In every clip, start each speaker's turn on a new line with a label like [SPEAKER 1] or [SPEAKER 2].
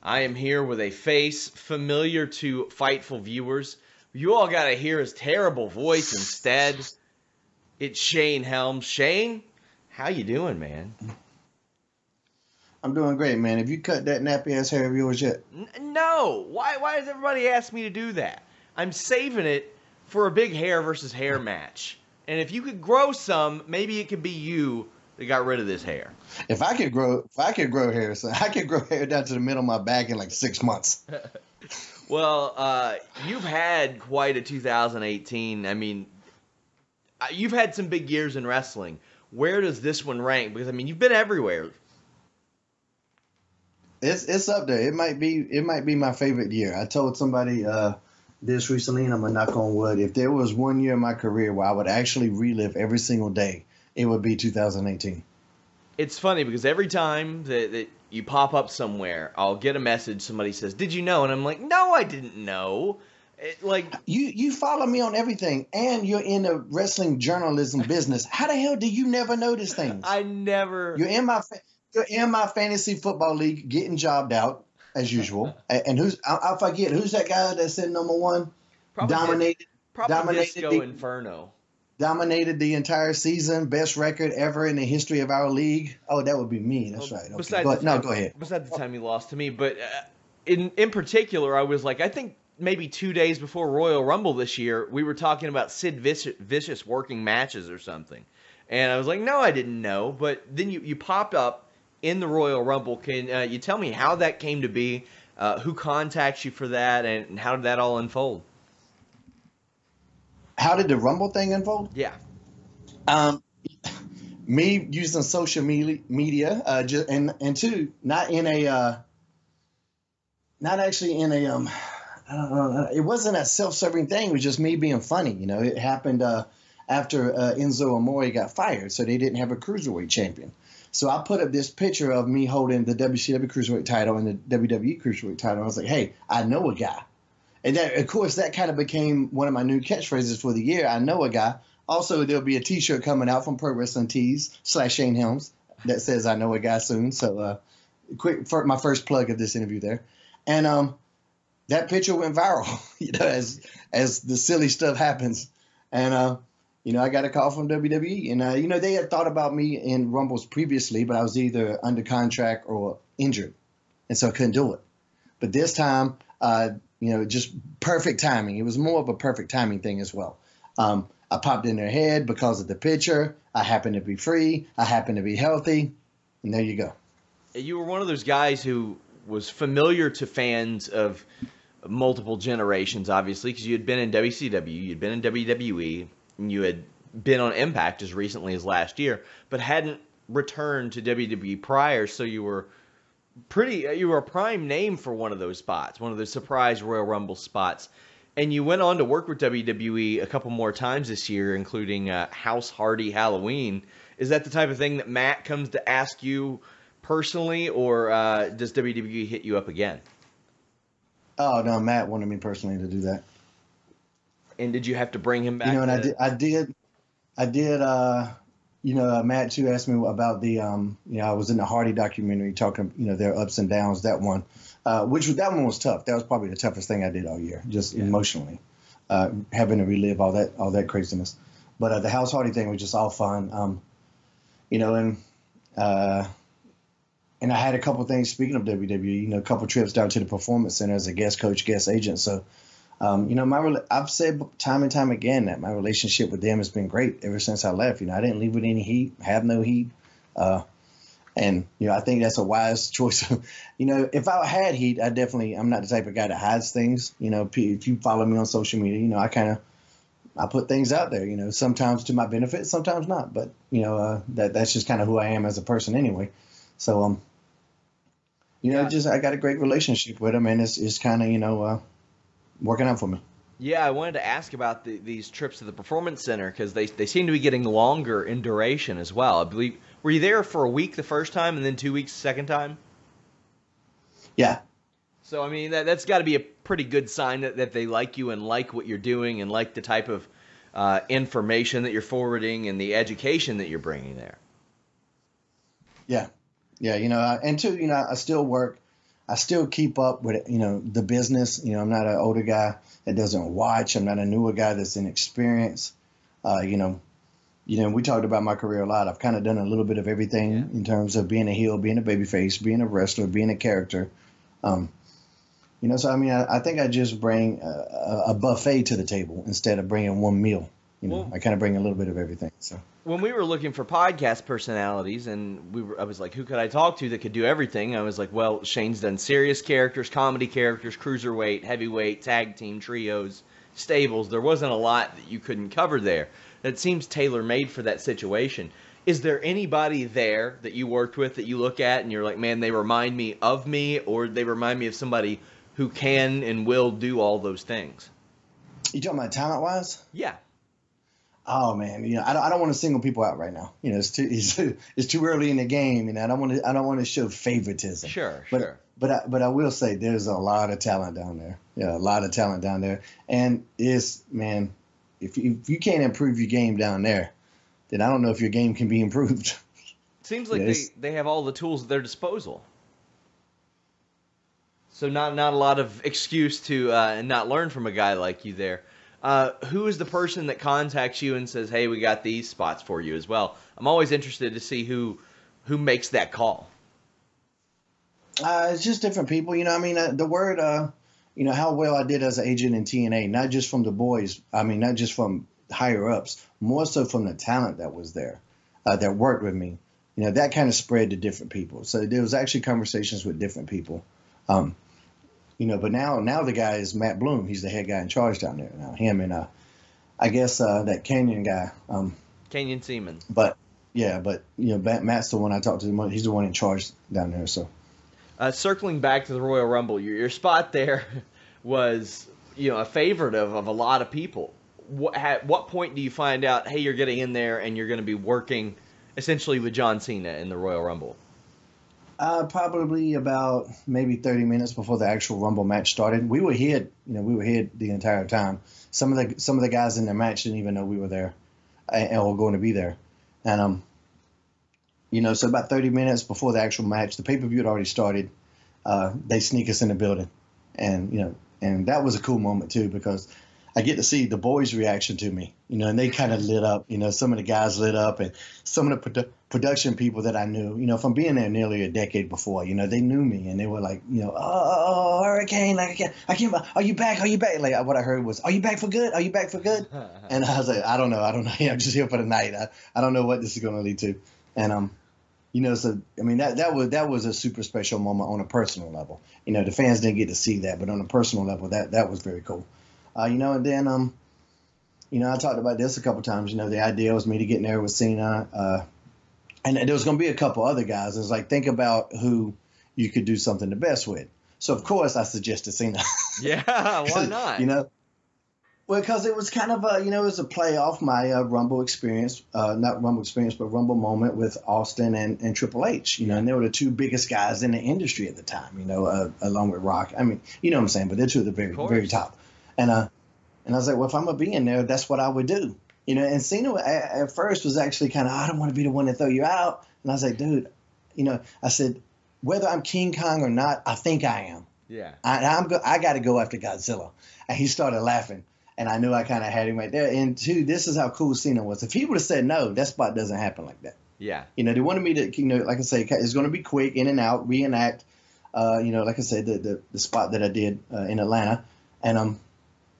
[SPEAKER 1] I am here with a face familiar to Fightful viewers. You all got to hear his terrible voice instead. It's Shane Helms. Shane, how you doing, man?
[SPEAKER 2] I'm doing great, man. Have you cut that nappy-ass hair of yours yet?
[SPEAKER 1] No. Why does everybody ask me to do that? I'm saving it for a big hair versus hair match. And if you could grow some, maybe it could be you that got rid of this hair.
[SPEAKER 2] If I could grow hair, so I could grow hair down to the middle of my back in like 6 months.
[SPEAKER 1] Well, you've had quite a 2018. I mean, you've had some big years in wrestling. Where does this one rank? Because I mean, you've been everywhere.
[SPEAKER 2] It's up there. It might be my favorite year. I told somebody this recently, and I'm gonna knock on wood. If there was one year in my career where I would actually relive every single day, it would be 2018.
[SPEAKER 1] It's funny because every time that you pop up somewhere, I'll get a message. Somebody says, "Did you know?" And I'm like, "No, I didn't know."
[SPEAKER 2] You follow me on everything, and you're in the wrestling journalism business. How the hell do you never notice things?
[SPEAKER 1] I never.
[SPEAKER 2] You're in my fantasy football league, getting jobbed out as usual. And I forget who's that guy that's in number one?
[SPEAKER 1] Probably
[SPEAKER 2] dominated
[SPEAKER 1] Disco Inferno.
[SPEAKER 2] Dominated the entire season, best record ever in the history of our league. Oh, that would be me. That's right. Okay. Go ahead.
[SPEAKER 1] Besides the time he lost to me, but in particular, I was like, I think maybe 2 days before Royal Rumble this year, we were talking about Sid Vicious working matches or something, and I was like, no, I didn't know. But then you popped up in the Royal Rumble. Can you tell me how that came to be? Who contacts you for that, and how did that all unfold?
[SPEAKER 2] How did the Rumble thing unfold?
[SPEAKER 1] Yeah.
[SPEAKER 2] Me using social media, and two, not actually in a I don't know. It wasn't a self-serving thing. It was just me being funny. You know, it happened after Enzo Amore got fired, so they didn't have a cruiserweight champion. So I put up this picture of me holding the WCW cruiserweight title and the WWE cruiserweight title. I was like, hey, I know a guy. And that, of course, that kind of became one of my new catchphrases for the year. I know a guy. Also, there'll be a T-shirt coming out from Pro Wrestling Tees / Shane Helms that says I know a guy soon. So quick, for my first plug of this interview there. And that picture went viral, you know, as the silly stuff happens. And, you know, I got a call from WWE. And, you know, they had thought about me in Rumbles previously, but I was either under contract or injured. And so I couldn't do it. But this time, you know, just perfect timing. It was more of a perfect timing thing as well. I popped in their head because of the picture. I happened to be free. I happened to be healthy. And there you go.
[SPEAKER 1] You were one of those guys who was familiar to fans of multiple generations, obviously, because you had been in WCW, you'd been in WWE, and you had been on Impact as recently as last year, but hadn't returned to WWE prior, so you were a prime name for one of those spots, one of those surprise Royal Rumble spots. And you went on to work with WWE a couple more times this year, including House Hardy Halloween. Is that the type of thing that Matt comes to ask you personally, or does WWE hit you up again?
[SPEAKER 2] Oh, no, Matt wanted me personally to do that.
[SPEAKER 1] And did you have to bring him back?
[SPEAKER 2] You know, and I did. You know, Matt too asked me about the, you know, I was in the Hardy documentary talking, you know, their ups and downs, that one, that one was tough. That was probably the toughest thing I did all year, just emotionally, having to relive all that craziness. But the House Hardy thing was just all fun. You know, and I had a couple things, speaking of WWE, you know, a couple trips down to the Performance Center as a guest coach, guest agent. So, you know, I've said time and time again that my relationship with them has been great ever since I left. You know, I didn't leave with any heat, have no heat. And, you know, I think that's a wise choice. You know, if I had heat, I'm not the type of guy that hides things. You know, if you follow me on social media, you know, I put things out there, you know, sometimes to my benefit, sometimes not. But, you know, that's just kind of who I am as a person anyway. So, you know, I got a great relationship with them, and it's kind of, you know, working out for me.
[SPEAKER 1] Yeah, I wanted to ask about these trips to the Performance Center because they seem to be getting longer in duration as well. I believe, were you there for a week the first time and then 2 weeks the second time?
[SPEAKER 2] Yeah.
[SPEAKER 1] So, I mean, that's got to be a pretty good sign that they like you and like what you're doing and like the type of information that you're forwarding and the education that you're bringing there.
[SPEAKER 2] Yeah. Yeah, you know, and two, you know, I still work I still keep up with, the business. I'm not an older guy that doesn't watch. I'm not a newer guy that's inexperienced. We talked about my career a lot. I've kind of done a little bit of everything in terms of being a heel, being a babyface, being a wrestler, being a character. So, I think I just bring a buffet to the table instead of bringing one meal. I kind of bring a little bit of everything. So
[SPEAKER 1] when we were looking for podcast personalities, and I was like, who could I talk to that could do everything? I was like, well, Shane's done serious characters, comedy characters, cruiserweight, heavyweight, tag team, trios, stables. There wasn't a lot that you couldn't cover there. That seems tailor-made for that situation. Is there anybody there that you worked with that you look at and you're like, man, they remind me of me, or they remind me of somebody who can and will do all those things?
[SPEAKER 2] You talking about talent-wise?
[SPEAKER 1] Yeah.
[SPEAKER 2] Oh man, I don't want to single people out right now. It's too early in the game, I don't want to show favoritism.
[SPEAKER 1] Sure.
[SPEAKER 2] But I will say there's a lot of talent down there. Yeah, a lot of talent down there, and if you can't improve your game down there, then I don't know if your game can be improved.
[SPEAKER 1] Seems like they have all the tools at their disposal. So not a lot of excuse to not learn from a guy like you there. Who is the person that contacts you and says, hey, we got these spots for you as well? I'm always interested to see who makes that call.
[SPEAKER 2] It's just different people. The word, how well I did as an agent in TNA, not just from the boys. Not just from higher ups, more so from the talent that was there, that worked with me. That kind of spread to different people. So there was actually conversations with different people. But now the guy is Matt Bloom. He's the head guy in charge down there now. Him and I guess that Canyon guy.
[SPEAKER 1] Canyon Seaman.
[SPEAKER 2] But Matt's the one I talked to. He's the one in charge down there. So,
[SPEAKER 1] circling back to the Royal Rumble, your spot there was a favorite of a lot of people. At what point do you find out, hey, you're getting in there and you're going to be working essentially with John Cena in the Royal Rumble?
[SPEAKER 2] Probably about maybe 30 minutes before the actual Rumble match started. We were hid, the entire time. Some of the guys in the match didn't even know we were there and were going to be there. And so about 30 minutes before the actual match, the pay-per-view had already started. They sneak us in the building, and that was a cool moment too, because I get to see the boys' reaction to me, and they kind of lit up. Some of the guys lit up, and some of the production people that I knew, from being there nearly a decade before, they knew me, and they were like, oh, Hurricane, like I can't, are you back? Are you back? Like what I heard was, are you back for good? Are you back for good? And I was like, I don't know. I'm just here for the night. I don't know what this is going to lead to, and so that was a super special moment on a personal level. The fans didn't get to see that, but on a personal level, that was very cool. And then, I talked about this a couple times. The idea was me to get in there with Cena, and there was going to be a couple other guys. It was like, think about who you could do something the best with. So of course I suggested Cena.
[SPEAKER 1] Yeah, why not?
[SPEAKER 2] Well, because it was kind of it was a play off my Rumble experience, not Rumble experience, but Rumble moment with Austin and Triple H. And they were the two biggest guys in the industry at the time. Along with Rock. You know what I'm saying? But they're two of the very, very top. And I was like, well, if I'm going to be in there, that's what I would do. And Cena at first was actually kind of, I don't want to be the one to throw you out. And I was like, dude, I said, whether I'm King Kong or not, I think I am.
[SPEAKER 1] Yeah.
[SPEAKER 2] I got to go after Godzilla. And he started laughing. And I knew I kind of had him right there. And two, this is how cool Cena was. If he would have said no, that spot doesn't happen like that.
[SPEAKER 1] Yeah.
[SPEAKER 2] They wanted me to, like I say, it's going to be quick, in and out, reenact, like I said, the spot that I did in Atlanta. And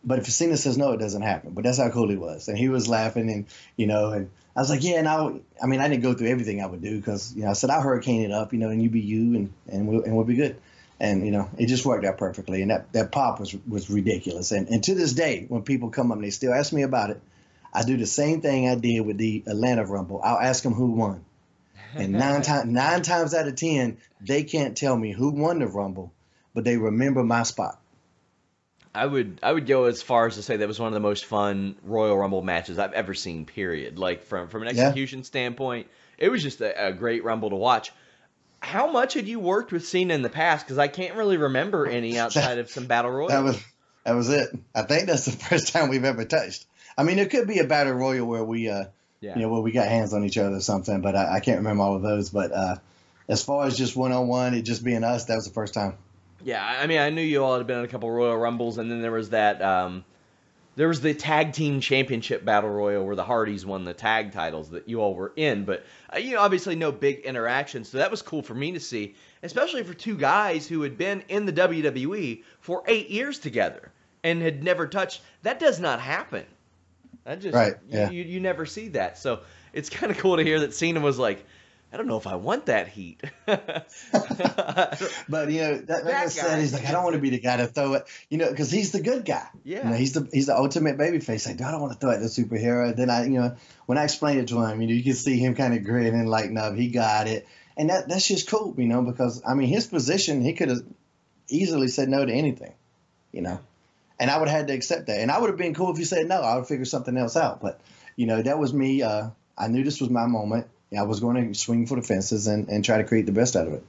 [SPEAKER 2] but if Cena says no, it doesn't happen. But that's how cool he was. And he was laughing, and and I was like, yeah. And I didn't go through everything I would do, because I said I'll hurricane it up, and you be you, and we'll be good. And it just worked out perfectly. And that pop was ridiculous. And to this day, when people come up and they still ask me about it, I do the same thing I did with the Atlanta Rumble. I'll ask them who won, and nine times out of 10, they can't tell me who won the Rumble, but they remember my spot.
[SPEAKER 1] I would go as far as to say that was one of the most fun Royal Rumble matches I've ever seen, period. Like, from an execution standpoint, it was just a great Rumble to watch. How much had you worked with Cena in the past? Because I can't really remember any outside of some Battle Royal.
[SPEAKER 2] That was it. I think that's the first time we've ever touched. There could be a Battle Royal where we, where we got hands on each other or something, but I can't remember all of those. But as far as just one-on-one, it just being us, that was the first time.
[SPEAKER 1] Yeah, I mean, I knew you all had been in a couple Royal Rumbles, and then there was that. There was the tag team championship battle royal where the Hardys won the tag titles that you all were in, but obviously no big interaction, so that was cool for me to see, especially for two guys who had been in the WWE for 8 years together and had never touched. That does not happen. That just
[SPEAKER 2] Right. Yeah.
[SPEAKER 1] you never see that. So it's kind of cool to hear that Cena was like, I don't know if I want that heat.
[SPEAKER 2] But that said, he's like, I don't want to be the guy to throw it, because he's the good guy.
[SPEAKER 1] Yeah.
[SPEAKER 2] He's the ultimate babyface. Like, I don't want to throw it at the superhero. And then when I explained it to him, you can see him kind of grinning, like, no, he got it, and that's just cool, because I mean, his position, he could have easily said no to anything, and I would have had to accept that, and I would have been cool if he said no. I would figure something else out, but that was me. I knew this was my moment. I was going to swing for the fences and try to create the best out of it.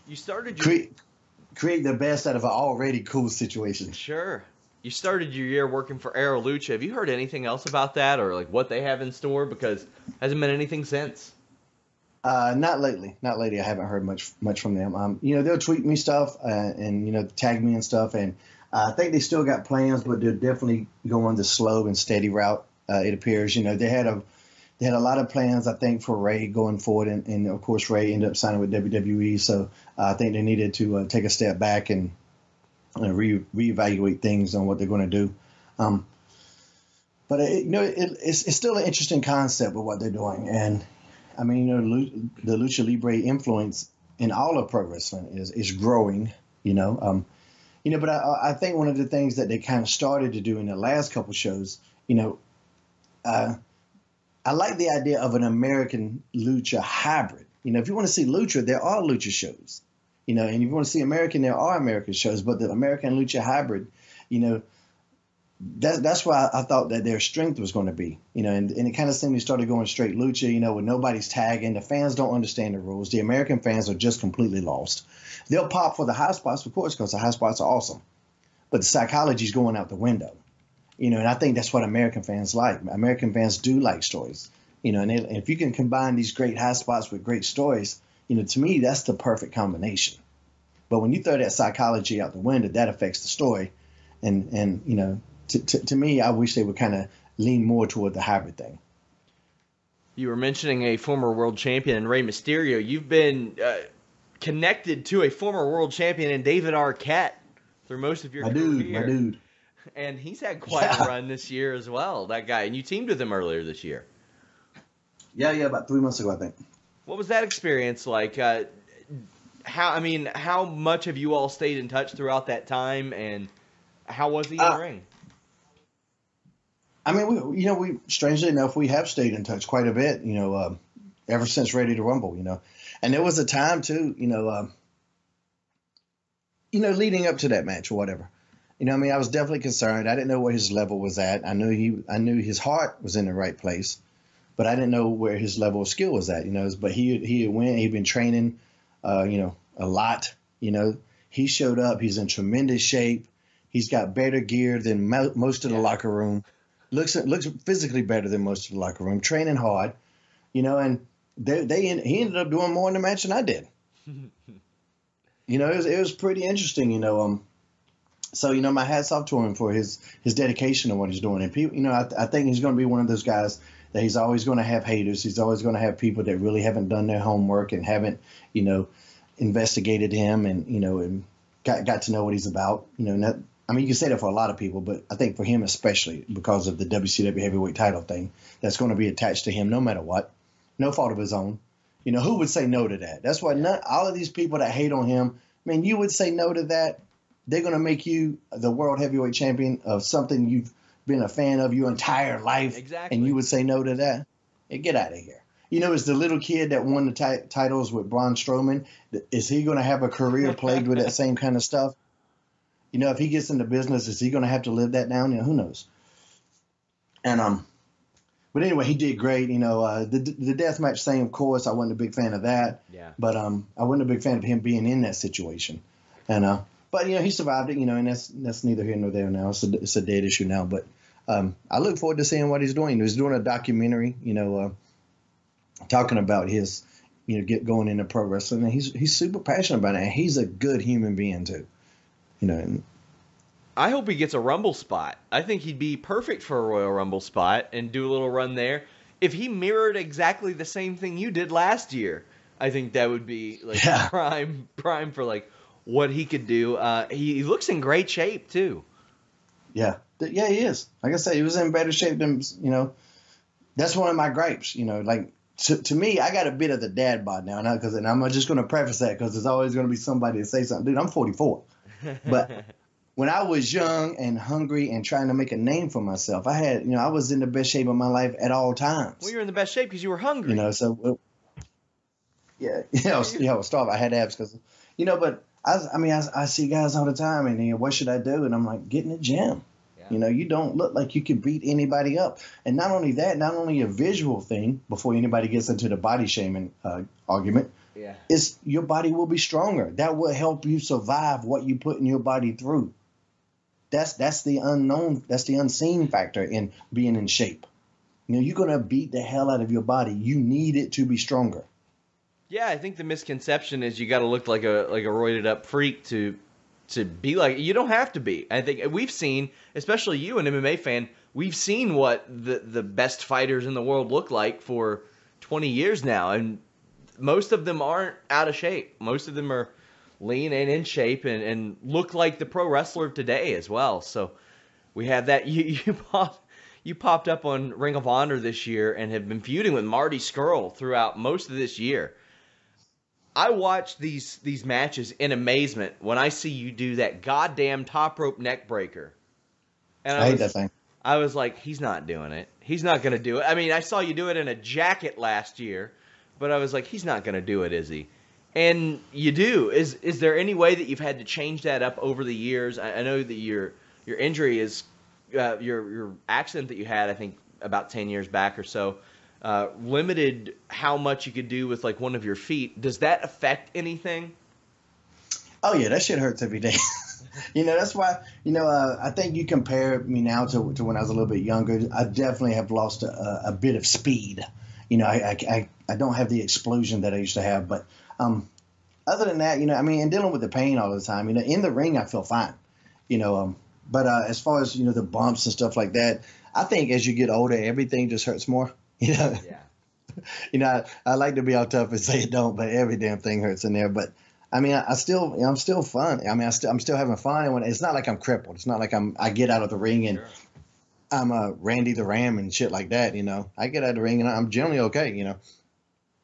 [SPEAKER 1] You started
[SPEAKER 2] create the best out of an already cool situation.
[SPEAKER 1] Sure. You started your year working for Lucha. Have you heard anything else about that, or like what they have in store? Because hasn't been anything since.
[SPEAKER 2] Not lately. Not lately. I haven't heard much from them. They'll tweet me stuff and tag me and stuff, and I think they still got plans, but they're definitely going the slow and steady route. It appears. They had a lot of plans, I think, for Ray going forward, and of course, Ray ended up signing with WWE. So I think they needed to take a step back and reevaluate things on what they're going to do. But it's still an interesting concept of what they're doing, and I mean, the Lucha Libre influence in all of pro wrestling is growing. But I think one of the things that they kind of started to do in the last couple shows, I like the idea of an American lucha hybrid. If you want to see lucha, there are lucha shows. And if you want to see American, there are American shows. But the American lucha hybrid, that's why I thought that their strength was going to be. And it kind of seemed they started going straight lucha, when nobody's tagging. The fans don't understand the rules. The American fans are just completely lost. They'll pop for the high spots, of course, because the high spots are awesome. But the psychology is going out the window. And I think that's what American fans like. American fans do like stories, and if you can combine these great high spots with great stories, to me, that's the perfect combination. But when you throw that psychology out the window, that affects the story. And to me, I wish they would kind of lean more toward the hybrid thing.
[SPEAKER 1] You were mentioning a former world champion, Rey Mysterio. You've been connected to a former world champion in David Arquette through most of your career.
[SPEAKER 2] My dude.
[SPEAKER 1] And he's had quite a run this year as well, that guy. And you teamed with him earlier this year.
[SPEAKER 2] Yeah, about 3 months ago, I think.
[SPEAKER 1] What was that experience like? How much have you all stayed in touch throughout that time, and how was he in the ring?
[SPEAKER 2] I mean, we strangely enough, we have stayed in touch quite a bit, ever since Ready to Rumble, And there was a time, too, leading up to that match or whatever. I was definitely concerned. I didn't know where his level was at. I knew his heart was in the right place, but I didn't know where his level of skill was at. But he'd been training, a lot. He showed up. He's in tremendous shape. He's got better gear than most of the locker room. Looks physically better than most of the locker room. Training hard, and he ended up doing more in the match than I did. It was pretty interesting. So, my hat's off to him for his dedication to what he's doing. And people, I think he's going to be one of those guys that he's always going to have haters. He's always going to have people that really haven't done their homework and haven't, investigated him and got to know what he's about. You can say that for a lot of people, but I think for him especially because of the WCW heavyweight title thing that's going to be attached to him no matter what. No fault of his own. Who would say no to that? That's why all of these people that hate on him, you would say no to that. They're going to make you the world heavyweight champion of something you've been a fan of your entire life.
[SPEAKER 1] Exactly.
[SPEAKER 2] And you would say no to that? Hey, get out of here. It's the little kid that won the titles with Braun Strowman. Is he going to have a career plagued with that same kind of stuff? If he gets into business, is he going to have to live that down? Who knows? And but anyway, he did great. The deathmatch thing, of course, I wasn't a big fan of that.
[SPEAKER 1] Yeah.
[SPEAKER 2] But I wasn't a big fan of him being in that situation. And but he survived it. And that's neither here nor there now. It's a dead issue now. But I look forward to seeing what he's doing. He's doing a documentary. Talking about his, going into pro wrestling, and he's super passionate about it. And he's a good human being too. And
[SPEAKER 1] I hope he gets a Rumble spot. I think he'd be perfect for a Royal Rumble spot and do a little run there. If he mirrored exactly the same thing you did last year, I think that would be like prime for like what he could do. He looks in great shape too.
[SPEAKER 2] Yeah, he is. Like I said, he was in better shape than That's one of my gripes. Like to me, I got a bit of the dad bod now, and I'm just going to preface that because there's always going to be somebody to say something. Dude, I'm 44, but when I was young and hungry and trying to make a name for myself, I was in the best shape of my life at all times.
[SPEAKER 1] Well, you're in the best shape because you were hungry.
[SPEAKER 2] So I was starving. I had abs because, but I see guys all the time and what should I do? And I'm like, get in the gym. Yeah. You don't look like you can beat anybody up. And not only that, not only a visual thing before anybody gets into the body shaming argument, is your body will be stronger. That will help you survive what you put in your body through. That's the unknown. That's the unseen factor in being in shape. You're going to beat the hell out of your body. You need it to be stronger.
[SPEAKER 1] Yeah, I think the misconception is you got to look like a roided up freak to be like. You don't have to be. I think we've seen, especially you, an MMA fan, we've seen what the best fighters in the world look like for 20 years now, and most of them aren't out of shape. Most of them are lean and in shape and look like the pro wrestler of today as well. So we have that. You popped up on Ring of Honor this year and have been feuding with Marty Scurll throughout most of this year. I watch these matches in amazement when I see you do that goddamn top rope neck breaker. And
[SPEAKER 2] I hate that thing.
[SPEAKER 1] I was like, he's not doing it. He's not going to do it. I mean, I saw you do it in a jacket last year, but I was like, he's not going to do it, is he? And you do. Is there any way that you've had to change that up over the years? I know that your injury is your accident that you had, I think, about 10 years back or so, limited how much you could do with like one of your feet. Does that affect anything?
[SPEAKER 2] Oh yeah, that shit hurts every day. That's why, I think you compare me now to when I was a little bit younger. I definitely have lost a bit of speed. I don't have the explosion that I used to have, but other than that, and dealing with the pain all the time, in the ring, I feel fine, but as far as, the bumps and stuff like that, I think as you get older, everything just hurts more. Yeah. I like to be all tough and say it don't, but every damn thing hurts in there. But I'm still fun. I'm still having fun. And it's not like I'm crippled. It's not like I get out of the ring and I'm Randy the Ram and shit like that. I get out of the ring and I'm generally okay.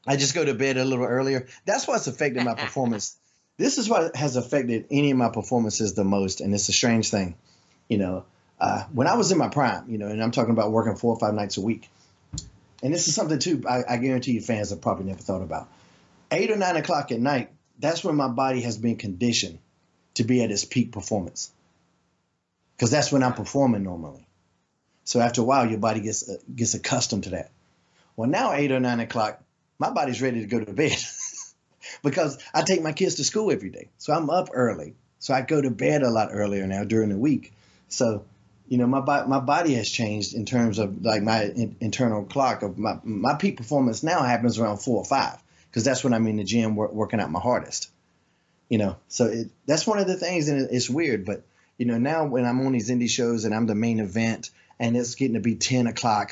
[SPEAKER 2] I just go to bed a little earlier. That's what's affected my performance. This is what has affected any of my performances the most. And it's a strange thing. When I was in my prime, and I'm talking about working 4 or 5 nights a week. And this is something, too, I guarantee you fans have probably never thought about. 8 or 9 o'clock at night, that's when my body has been conditioned to be at its peak performance. Because that's when I'm performing normally. So after a while, your body gets accustomed to that. Well, now 8 or 9 o'clock, my body's ready to go to bed. Because I take my kids to school every day. So I'm up early. So I go to bed a lot earlier now during the week. So my body has changed in terms of like my internal clock of my peak performance now happens around 4 or 5 because that's when I'm in the gym working out my hardest. So that's one of the things, and it's weird, but now when I'm on these indie shows and I'm the main event and it's getting to be 10 o'clock,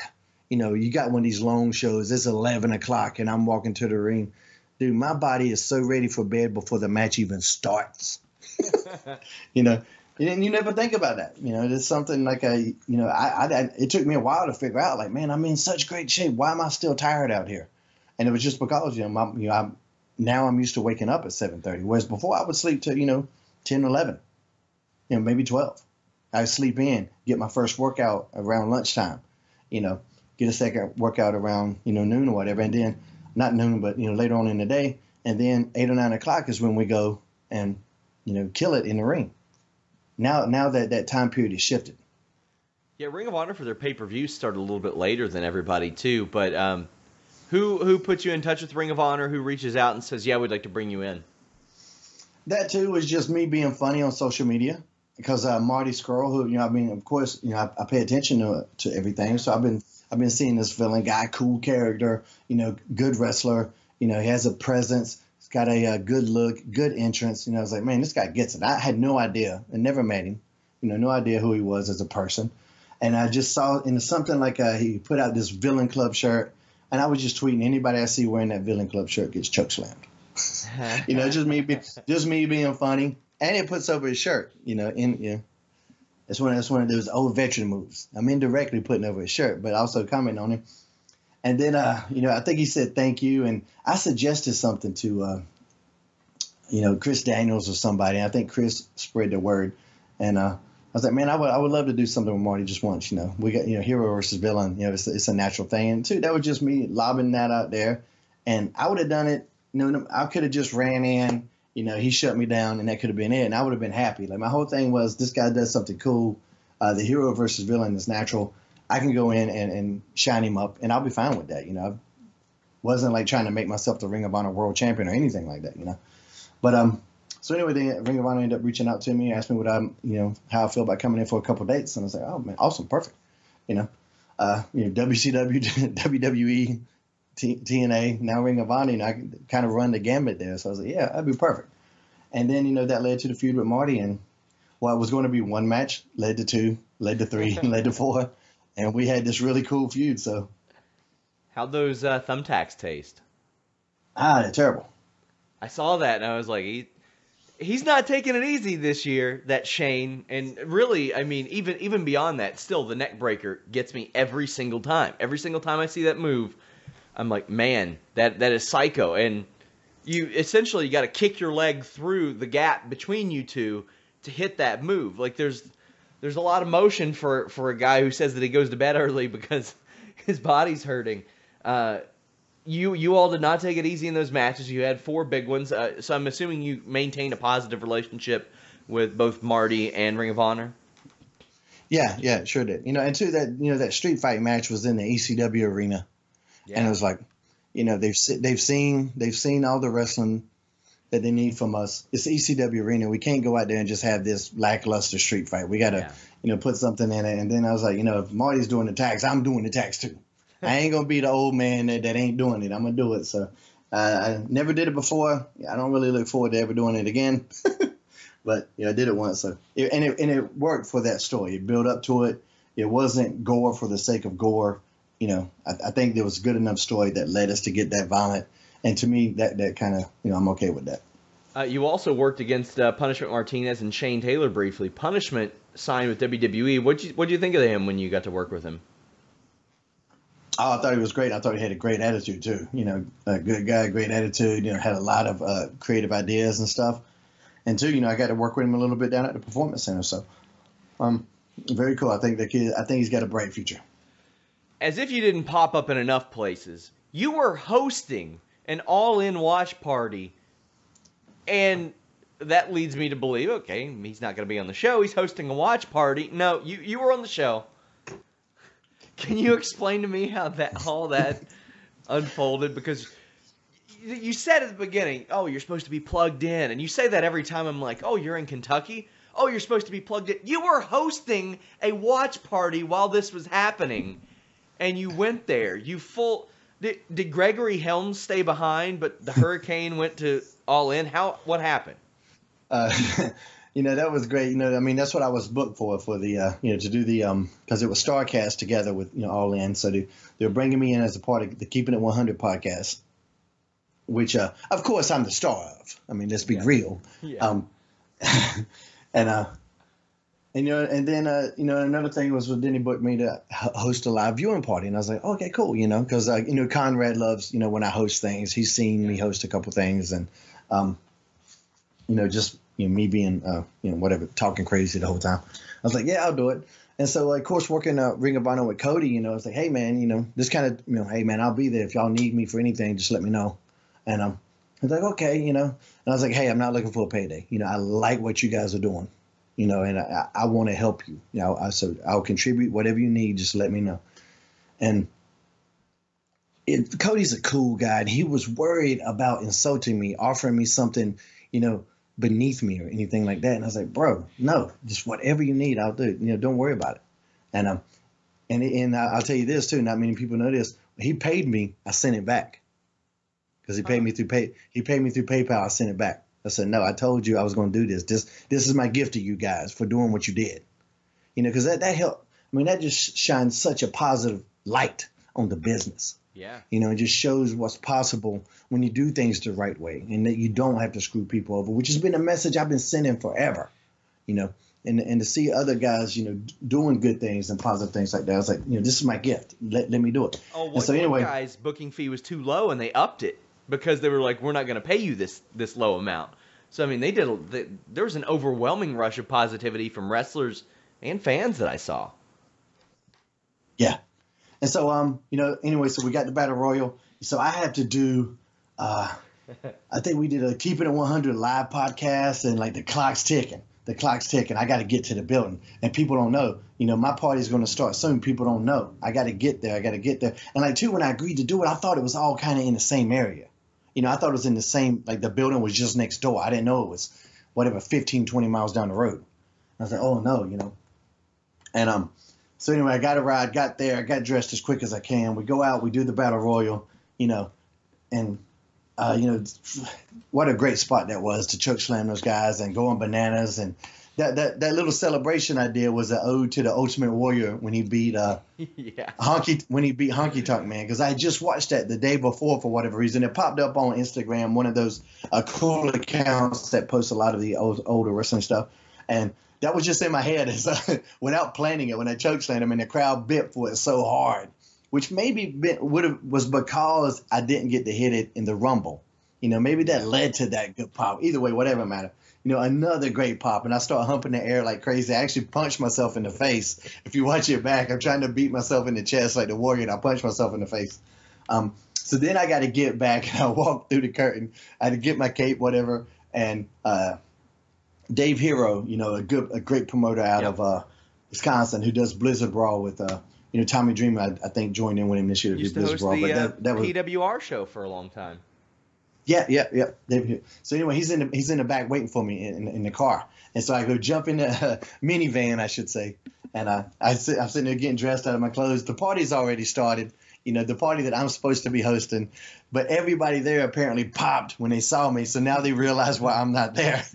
[SPEAKER 2] you got one of these long shows, it's 11 o'clock and I'm walking to the ring. Dude, my body is so ready for bed before the match even starts. And you never think about that. It's something like it took me a while to figure out, like, man, I'm in such great shape. Why am I still tired out here? And it was just because, now I'm used to waking up at 7:30, whereas before I would sleep to, 10, 11, maybe 12. I'd sleep in, get my first workout around lunchtime, get a second workout around, noon or whatever. And then not noon, but, later on in the day. And then 8 or 9 o'clock is when we go and, kill it in the ring. Now that time period is shifted.
[SPEAKER 1] Yeah, Ring of Honor for their pay-per-view started a little bit later than everybody too. But who puts you in touch with Ring of Honor? Who reaches out and says, "Yeah, we'd like to bring you in"?
[SPEAKER 2] That too was just me being funny on social media because Marty Scurll, who of course, I pay attention to everything. So I've been seeing this villain guy, cool character, good wrestler. He has a presence. got a good look, good entrance. You know, I was like, man, this guy gets it. I had no idea. I never met him. You know, no idea who he was as a person. And I just saw in something like he put out this Villain Club shirt. And I was just tweeting, anybody I see wearing that Villain Club shirt gets choke slammed. You know, just me being funny. And it puts over his shirt, you know, it's one of those old veteran moves. I'm indirectly putting over his shirt, but also commenting on him. And then, you know, I think he said thank you. And I suggested something to, you know, Chris Daniels or somebody. And I think Chris spread the word. And I was like, man, I would love to do something with Marty just once, you know. We got, you know, hero versus villain. You know, it's a natural thing. And two, that was just me lobbing that out there. And I would have done it. You know, I could have just ran in. You know, he shut me down, and that could have been it. And I would have been happy. Like, my whole thing was, this guy does something cool. The hero versus villain is natural. I can go in and shine him up, and I'll be fine with that. You know, I wasn't like trying to make myself the Ring of Honor world champion or anything like that, you know. But so anyway, the Ring of Honor ended up reaching out to me, asked me you know, how I feel about coming in for a couple of dates, and I was like, oh man, awesome, perfect. You know, WCW, WWE, TNA, now Ring of Honor. You know, I can kind of run the gambit there. So I was like, yeah, that'd be perfect. And then, you know, that led to the feud with Marty, and well, it was going to be one match, led to two, led to three, led to four. And we had this really cool feud. So,
[SPEAKER 1] how'd those thumbtacks taste?
[SPEAKER 2] They're terrible.
[SPEAKER 1] I saw that and I was like, he's not taking it easy this year, that Shane. And really, I mean, even beyond that, still the neck breaker gets me every single time. Every single time I see that move, I'm like, man, that is psycho. And you essentially got to kick your leg through the gap between you two to hit that move. Like there's a lot of motion for a guy who says that he goes to bed early because his body's hurting. You all did not take it easy in those matches. You had 4 big ones. So I'm assuming you maintained a positive relationship with both Marty and Ring of Honor.
[SPEAKER 2] Yeah, sure did. You know, and too, that street fight match was in the ECW arena, and it was like, you know, they've seen all the wrestling that they need from us. It's the ECW arena. We can't go out there and just have this lackluster street fight. We got to, you know, put something in it. And then I was like, you know, if Marty's doing the tags, I'm doing the tags too. I ain't going to be the old man that ain't doing it. I'm going to do it. So I never did it before. I don't really look forward to ever doing it again. But, you know, I did it once. So it worked for that story. It built up to it. It wasn't gore for the sake of gore. You know, I think there was a good enough story that led us to get that violent. And to me, that kind of, you know, I'm okay with that.
[SPEAKER 1] You also worked against Punishment Martinez and Shane Taylor briefly. Punishment signed with WWE. What'd you think of him when you got to work with him?
[SPEAKER 2] Oh, I thought he was great. I thought he had a great attitude too. You know, a good guy, great attitude. You know, had a lot of creative ideas and stuff. And too, you know, I got to work with him a little bit down at the Performance Center. So, very cool. I think he's got a bright future.
[SPEAKER 1] As if you didn't pop up in enough places, you were hosting an all-in watch party, and that leads me to believe, okay, he's not going to be on the show. He's hosting a watch party. No, you were on the show. Can you explain to me how all that unfolded? Because you said at the beginning, oh, you're supposed to be plugged in, and you say that every time. I'm like, oh, you're in Kentucky? Oh, you're supposed to be plugged in. You were hosting a watch party while this was happening, and you went there. Did Gregory Helms stay behind, but the Hurricane went to All In? What happened?
[SPEAKER 2] You know, that was great. You know, I mean, that's what I was booked for the, you know, to do the, because it was StarCast together with, you know, All In. So they were bringing me in as a part of the Keeping It 100 podcast, which, of course, I'm the star of. I mean, let's be real. Yeah. And you know, and then, you know, another thing was then he booked me to host a live viewing party. And I was like, okay, cool, you know, because, you know, Conrad loves, you know, when I host things. He's seen me host a couple things. And, you know, just, you know, me being, you know, whatever, talking crazy the whole time. I was like, yeah, I'll do it. And so, of course, working Ring of Honor with Cody, you know, it's like, hey, man, you know, this kind of, you know, hey, man, I'll be there. If y'all need me for anything, just let me know. And I was like, okay, you know. And I was like, hey, I'm not looking for a payday. You know, I like what you guys are doing. You know, and I want to help you. You know, so I'll contribute whatever you need. Just let me know. And Cody's a cool guy, and he was worried about insulting me, offering me something, you know, beneath me or anything like that. And I was like, bro, no, just whatever you need, I'll do it. You know, don't worry about it. And I'll tell you this too. Not many people know this. He paid me. I sent it back because he paid me through PayPal. I sent it back. I said, no, I told you I was going to do this. This is my gift to you guys for doing what you did. Because that helped. I mean, that just shines such a positive light on the business.
[SPEAKER 1] Yeah.
[SPEAKER 2] It just shows what's possible when you do things the right way and that you don't have to screw people over, which has been a message I've been sending forever, and to see other guys, doing good things and positive things like that. I was like, this is my gift. Let me do it.
[SPEAKER 1] Oh, one guy's booking fee was too low and they upped it because they were like, we're not going to pay you this low amount. So, I mean, there was an overwhelming rush of positivity from wrestlers and fans that I saw.
[SPEAKER 2] Yeah. And so, anyway, so we got the Battle Royal. So I had to do, I think we did a Keep It at 100 live podcast, and like the clock's ticking. I got to get to the building, and people don't know. My party's going to start soon. People don't know. I got to get there. And like too, when I agreed to do it, I thought it was all kind of in the same area. I thought it was in the same, like the building was just next door. I didn't know it was whatever 15, 20 miles down the road. I was like, oh no, And so anyway, I got a ride, got there, I got dressed as quick as I can. We go out, we do the Battle Royal, and what a great spot that was to choke slam those guys and go on bananas. And that little celebration I did was an ode to the Ultimate Warrior when he beat Honky Tonk Man, because I had just watched that the day before for whatever reason. It popped up on Instagram, one of those cool accounts that posts a lot of the older wrestling stuff, and that was just in my head without planning it when I chokeslammed him, and the crowd bit for it so hard, which maybe was because I didn't get to hit it in the Rumble. Maybe that led to that good pop. Either way, whatever matter. Another great pop, and I start humping the air like crazy. I actually punched myself in the face. If you watch it back, I'm trying to beat myself in the chest like the Warrior, and I punched myself in the face. So then I got to get back, and I walked through the curtain. I had to get my cape, whatever, and Dave Hero, a great promoter out of Wisconsin who does Blizzard Brawl with Tommy Dreamer. I think joined in with him this year to do Blizzard Brawl.
[SPEAKER 1] But that was PWR show for a long time.
[SPEAKER 2] Yeah. Dave Hero. So anyway, he's in the back waiting for me in the car, and so I go jump in the minivan, I should say, and I'm sitting there getting dressed out of my clothes. The party's already started. The party that I'm supposed to be hosting, but everybody there apparently popped when they saw me. So now they realize why I'm not there.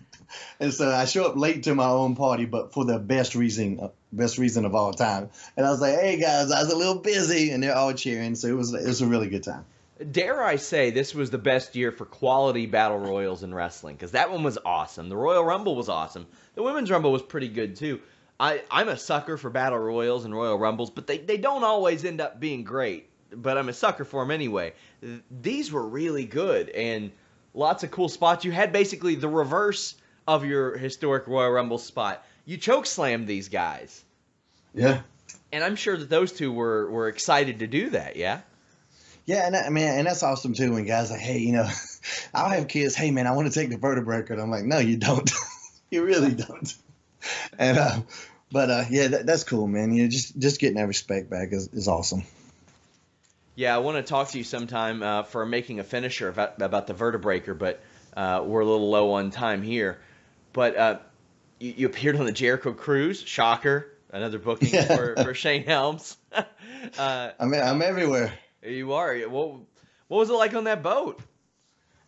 [SPEAKER 2] And so I show up late to my own party, but for the best reason of all time. And I was like, hey, guys, I was a little busy. And they're all cheering. So it was a really good time.
[SPEAKER 1] Dare I say this was the best year for quality battle royals in wrestling, because that one was awesome. The Royal Rumble was awesome. The Women's Rumble was pretty good, too. I'm a sucker for battle royals and Royal Rumbles, but they don't always end up being great. But I'm a sucker for them anyway. These were really good and lots of cool spots. You had basically the reverse of your historic Royal Rumble spot. You choke slammed these guys.
[SPEAKER 2] Yeah.
[SPEAKER 1] And I'm sure that those two were excited to do that, yeah?
[SPEAKER 2] Yeah, and that's awesome too when guys are like, hey, I'll have kids, hey man, I want to take the vertebrae, and I'm like, no, you don't. You really don't. And that's cool, man. Just getting that respect back is awesome.
[SPEAKER 1] Yeah, I want to talk to you sometime for making a finisher about the vertebraker, but we're a little low on time here. But you appeared on the Jericho Cruise. Shocker. Another booking for Shane Helms.
[SPEAKER 2] I'm everywhere.
[SPEAKER 1] You are. What was it like on that boat?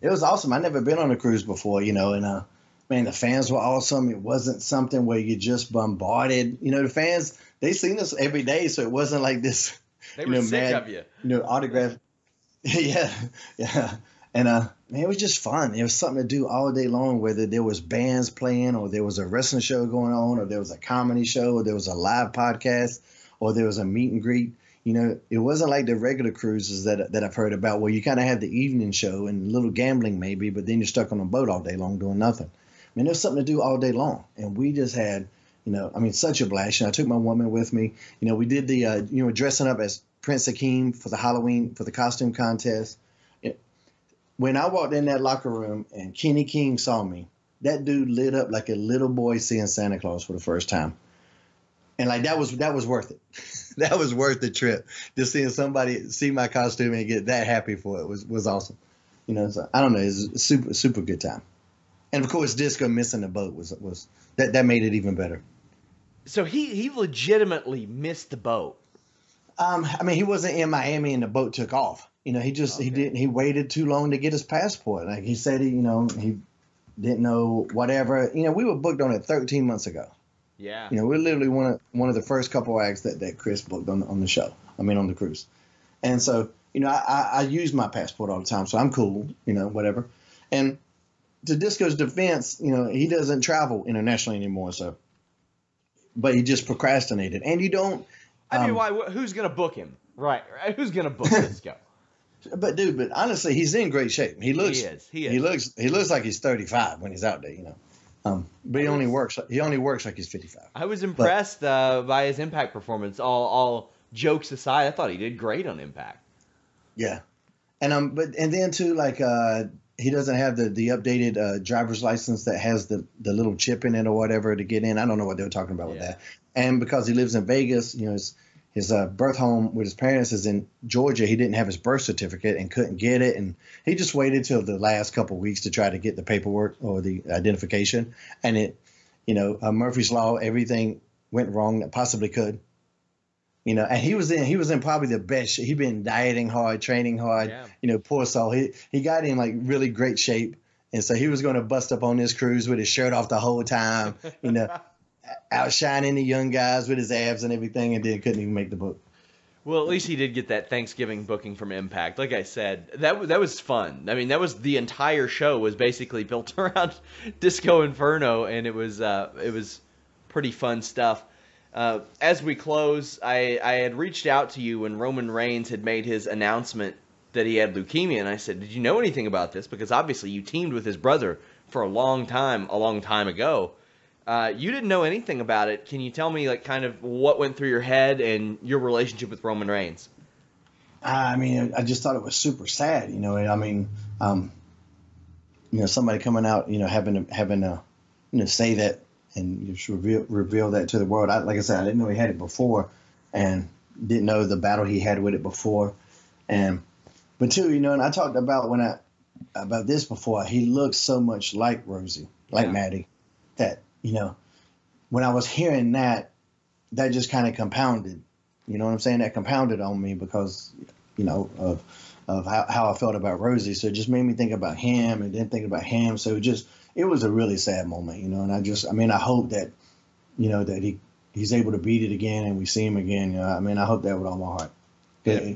[SPEAKER 2] It was awesome. I'd never been on a cruise before, and man, the fans were awesome. It wasn't something where you just bombarded. The fans, they seen us every day, so it wasn't like this.
[SPEAKER 1] They were sick of you.
[SPEAKER 2] Autograph. Yeah. And man, it was just fun. It was something to do all day long, whether there was bands playing or there was a wrestling show going on or there was a comedy show or there was a live podcast or there was a meet and greet. It wasn't like the regular cruises that I've heard about where you kind of have the evening show and a little gambling maybe, but then you're stuck on a boat all day long doing nothing. I mean, there's something to do all day long. And we just had, such a blast. I took my woman with me. We did the, dressing up as Prince Akeem for the Halloween, for the costume contest. When I walked in that locker room and Kenny King saw me, that dude lit up like a little boy seeing Santa Claus for the first time. And like that was worth it. That was worth the trip. Just seeing somebody see my costume and get that happy for it was awesome. So I don't know, it's a super, super good time. And of course, Disco missing the boat was that made it even better.
[SPEAKER 1] So he legitimately missed the boat.
[SPEAKER 2] I mean, he wasn't in Miami and the boat took off. You know, he waited too long to get his passport. Like he said, he didn't know whatever. You know, we were booked on it 13 months ago.
[SPEAKER 1] Yeah.
[SPEAKER 2] You know, we're literally one of the first couple acts that Chris booked on the show. I mean, on the cruise. And so, you know, I use my passport all the time, so I'm cool, you know, whatever. And to Disco's defense, you know, he doesn't travel internationally anymore, so. But he just procrastinated. And you don't.
[SPEAKER 1] I mean, why? Who's going to book him? Right. Who's going to book Disco?
[SPEAKER 2] But honestly, he's in great shape. He is. He looks like he's 35 when he's out there, you know. But he only works like he's 55.
[SPEAKER 1] I was impressed by his Impact performance. All jokes aside, I thought he did great on Impact.
[SPEAKER 2] Yeah, and then too, like he doesn't have the updated driver's license that has the little chip in it or whatever to get in. I don't know what they were talking about with that. And because he lives in Vegas, you know, his birth home with his parents is in Georgia. He didn't have his birth certificate and couldn't get it, and he just waited till the last couple of weeks to try to get the paperwork or the identification. And it, you know, Murphy's Law, everything went wrong that possibly could. You know, and he was in probably the best shape. He'd been dieting hard, training hard. Yeah. You know, poor soul. He got in like really great shape, and so he was going to bust up on this cruise with his shirt off the whole time. You know, outshining the young guys with his abs and everything, and then couldn't even make the book.
[SPEAKER 1] Well, at least he did get that Thanksgiving booking from Impact. Like I said, that was fun. I mean, that was the entire show was basically built around Disco Inferno, and it was pretty fun stuff. As we close, I had reached out to you when Roman Reigns had made his announcement that he had leukemia, and I said, did you know anything about this? Because obviously you teamed with his brother for a long time ago. You didn't know anything about it. Can you tell me, like, kind of what went through your head and your relationship with Roman Reigns?
[SPEAKER 2] I mean, I just thought it was super sad, you know. I mean, you know, somebody coming out, you know, having to, you know, say that and just reveal that to the world. Like I said, I didn't know he had it before, and didn't know the battle he had with it before. But too, you know, and I talked about about this before. He looks so much like Rosey, like Maddie, that, you know, when I was hearing that just kind of compounded. You know what I'm saying? That compounded on me because, you know, of how I felt about Rosey. So it just made me think about him and then think about him. So it was a really sad moment, you know. And I hope that, you know, that he's able to beat it again and we see him again. You know, I mean, I hope that with all my heart. Yeah.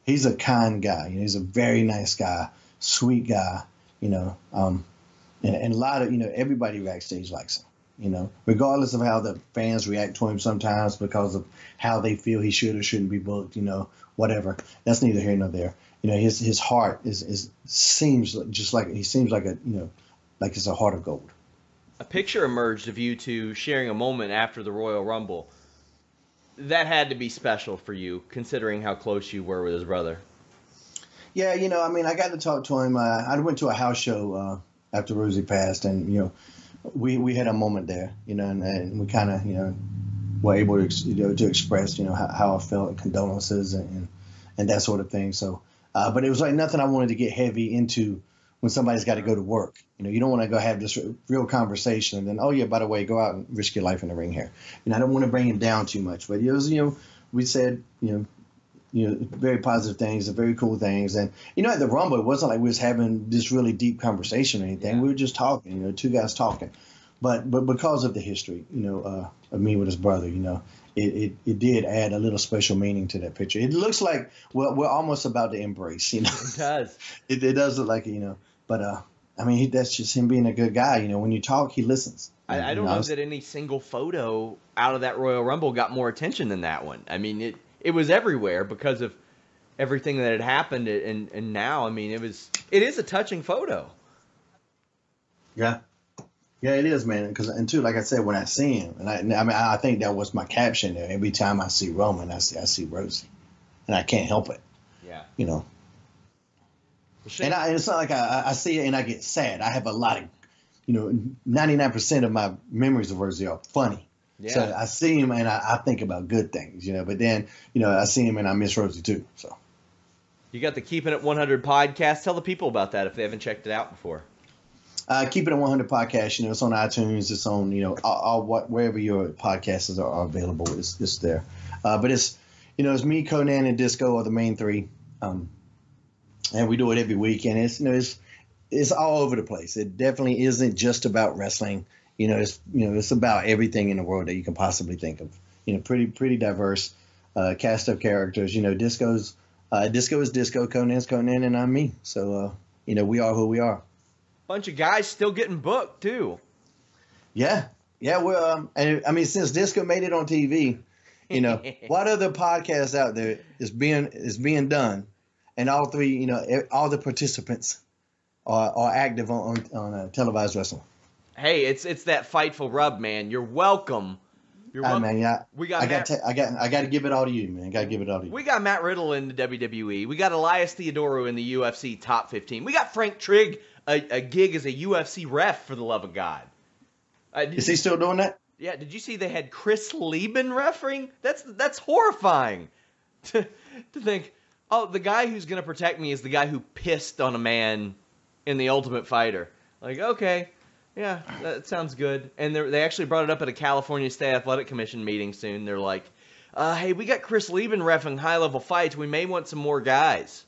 [SPEAKER 2] He's a kind guy. You know, he's a very nice guy, sweet guy. You know, and a lot of, you know, everybody backstage likes him. You know, regardless of how the fans react to him sometimes because of how they feel he should or shouldn't be booked, you know, whatever. That's neither here nor there. You know, his heart seems like a, you know, like it's a heart of gold.
[SPEAKER 1] A picture emerged of you two sharing a moment after the Royal Rumble. That had to be special for you, considering how close you were with his brother.
[SPEAKER 2] Yeah, you know, I mean, I got to talk to him. I went to a house show after Rosey passed, and, you know, we had a moment there, you know, and we kind of, you know, were able to, you know, to express, you know, how I felt, condolences and that sort of thing. So, but it was like nothing I wanted to get heavy into when somebody's got to go to work. You know, you don't want to go have this real conversation and then, oh yeah, by the way, go out and risk your life in the ring here. You know, I don't want to bring him down too much, but it was, you know, we said, you know, very positive things and very cool things. And, you know, at the Rumble, it wasn't like we was having this really deep conversation or anything. Yeah. We were just talking, you know, two guys talking. But because of the history, you know, of me with his brother, you know, it did add a little special meaning to that picture. It looks like we're almost about to embrace, you know.
[SPEAKER 1] It does.
[SPEAKER 2] It does look like it, you know. But, I mean, that's just him being a good guy. You know, when you talk, he listens.
[SPEAKER 1] I don't know that any single photo out of that Royal Rumble got more attention than that one. I mean, it was everywhere because of everything that had happened, and now, I mean, it is a touching photo.
[SPEAKER 2] Yeah. Yeah, it is, man. And too, like I said, when I see him, and I mean, I think that was my caption there. Every time I see Roman, I see Rosey, and I can't help it.
[SPEAKER 1] Yeah.
[SPEAKER 2] You know. And it's not like I see it and I get sad. I have a lot of, you know, 99% of my memories of Rosey are funny. Yeah. So I see him and I think about good things, you know. But then, you know, I see him and I miss Rosey too. So.
[SPEAKER 1] You got the Keeping It 100 podcast. Tell the people about that if they haven't checked it out before.
[SPEAKER 2] Keeping It 100 podcast. You know, it's on iTunes. It's on, you know, wherever your podcasts are available. It's there. But it's it's me, Conan, and Disco are the main three. And we do it every week, and it's all over the place. It definitely isn't just about wrestling. It's about everything in the world that you can possibly think of. Pretty diverse cast of characters. Disco is Disco, Conan's Conan, and I'm me. So we are who we are.
[SPEAKER 1] Bunch of guys still getting booked too.
[SPEAKER 2] Yeah. Well, and I mean, since Disco made it on TV, what other podcasts out there is being done, and all three, all the participants are active on televised wrestling.
[SPEAKER 1] Hey, it's that Fightful rub, man. You're welcome.
[SPEAKER 2] Man, yeah. I got to give it all to you, man. Got to give it all to you.
[SPEAKER 1] We got Matt Riddle in the WWE. We got Elias Theodorou in the UFC top 15. We got Frank Trigg a gig as a UFC ref, for the love of God.
[SPEAKER 2] Is he still doing that?
[SPEAKER 1] Yeah. Did you see they had Chris Lieben refereeing? That's horrifying to think. Oh, the guy who's gonna protect me is the guy who pissed on a man in The Ultimate Fighter. Like, okay. Yeah, that sounds good. And they actually brought it up at a California State Athletic Commission meeting soon. They're like, hey, we got Chris Lieben reffing high-level fights. We may want some more guys.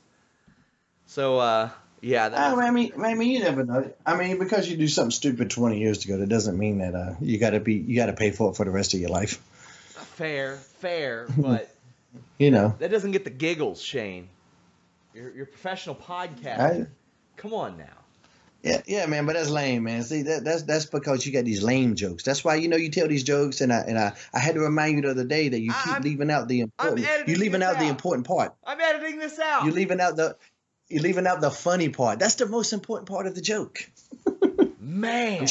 [SPEAKER 1] So, yeah.
[SPEAKER 2] I mean, you never know. I mean, because you do something stupid 20 years ago, that doesn't mean that you got to pay for it for the rest of your life.
[SPEAKER 1] Fair, but
[SPEAKER 2] that
[SPEAKER 1] doesn't get the giggles, Shane. You're a professional podcaster. Come on now.
[SPEAKER 2] Yeah, man, but that's lame, man. See, that's because you got these lame jokes. That's why you tell these jokes, and I had to remind you the other day that you keep leaving out the important. You're leaving out the important part.
[SPEAKER 1] I'm editing this out.
[SPEAKER 2] You're leaving out the funny part. That's the most important part of the joke.
[SPEAKER 1] Man,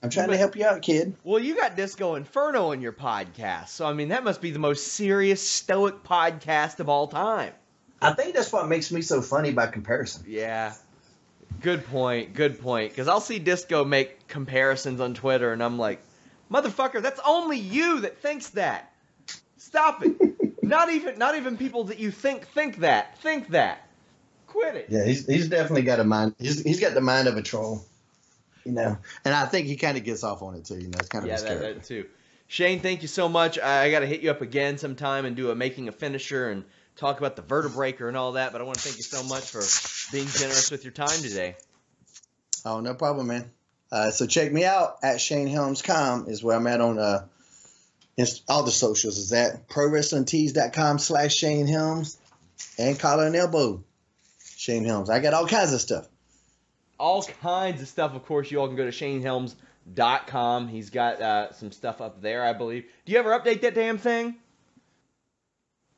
[SPEAKER 2] I'm trying to help you out, kid.
[SPEAKER 1] Well, you got Disco Inferno in your podcast, so I mean that must be the most serious, stoic podcast of all time.
[SPEAKER 2] I think that's what makes me so funny by comparison.
[SPEAKER 1] Yeah. Good point. Because I'll see Disco make comparisons on Twitter, and I'm like, motherfucker, that's only you that thinks that. Stop it. Not even people that you think that. Think that. Quit it.
[SPEAKER 2] Yeah, he's definitely got a mind. He's got the mind of a troll. And I think he kind of gets off on it too. It's kind of scary.
[SPEAKER 1] Yeah, that too. Shane, thank you so much. I got to hit you up again sometime and do a making a finisher and talk about the vertebraker and all that, but I want to thank you so much for being generous with your time today.
[SPEAKER 2] Oh, no problem, man. So check me out at ShaneHelms.com is where I'm at on all the socials. Is at ProWrestlingTees.com/Shane Helms and Collar and Elbow Shane Helms. I got all kinds of stuff.
[SPEAKER 1] All kinds of stuff. Of course, you all can go to ShaneHelms.com. He's got some stuff up there, I believe. Do you ever update that damn thing?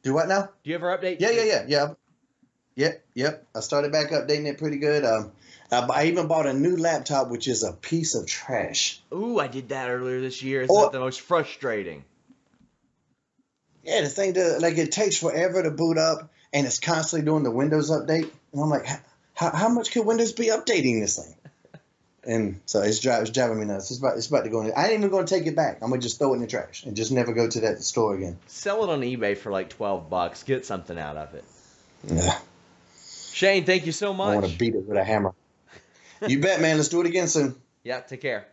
[SPEAKER 2] Do what now?
[SPEAKER 1] Do you ever update?
[SPEAKER 2] Yeah. Yep. I started back updating it pretty good. I even bought a new laptop, which is a piece of trash.
[SPEAKER 1] Ooh, I did that earlier this year. Isn't that the most frustrating?
[SPEAKER 2] Yeah, the thing it takes forever to boot up, and it's constantly doing the Windows update. And I'm like, how much could Windows be updating this thing? And so it's driving me nuts. It's about to go in. I ain't even going to take it back. I'm going to just throw it in the trash and just never go to that store again.
[SPEAKER 1] Sell it on eBay for like $12. Get something out of it.
[SPEAKER 2] Yeah.
[SPEAKER 1] Shane, thank you so much.
[SPEAKER 2] I want to beat it with a hammer. You bet, man. Let's do it again soon.
[SPEAKER 1] Yeah, take care.